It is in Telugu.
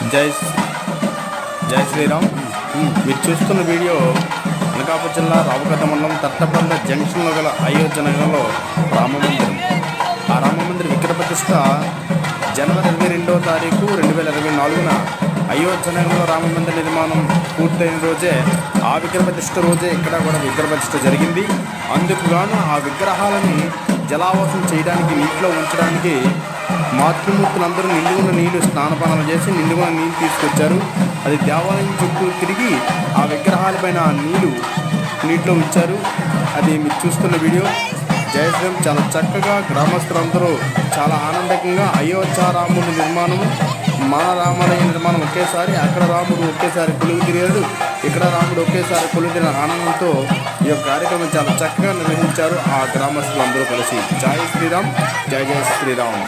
జై జై శ్రీరామ్. మీరు చూస్తున్న వీడియో అనకాపల్లి జిల్లా రామకథ మండలం తట్టబండ జంక్షన్లో గల అయోధ్య నగరంలో రామమందిరం. ఆ రామమందిర విగ్రహ ప్రతిష్ట జనవరి 22వ తారీఖు 2024 అయోధ్య నగరంలో రామమందిర నిర్మాణం పూర్తయిన రోజే, ఆ విగ్రహ ప్రతిష్ట రోజే ఇక్కడ కూడా విగ్రహ ప్రతిష్ట జరిగింది. అందుకు గాను ఆ విగ్రహాలని జలావాసం చేయడానికి, నీటిలో ఉంచడానికి మాతృమూర్తులందరూ నిండుగున్న నీళ్లు స్నానపానాలు చేసి నిండుగున్న నీళ్ళు తీసుకొచ్చారు. అది దేవాలయం చుట్టూ తిరిగి ఆ విగ్రహాలపైన నీటిలో ఉంచారు. అది మీరు చూస్తున్న వీడియో. జయశ్రీరామ్. చాలా చక్కగా గ్రామస్తులందరూ చాలా ఆనందకంగా అయోధ్య రాముడి నిర్మాణం, మన రామాలయ నిర్మాణం ఒకేసారి, అక్కడ రాముడు ఒకేసారి కొలువు తిరిగాడు, ఇక్కడ రాముడు ఒకేసారి కొలువు తిరిగిన ఆనందంతో ఈ యొక్క కార్యక్రమం చాలా చక్కగా నిర్వహించారు ఆ గ్రామస్తులందరూ కలిసి. జై శ్రీరామ్. జై జై శ్రీరామ్.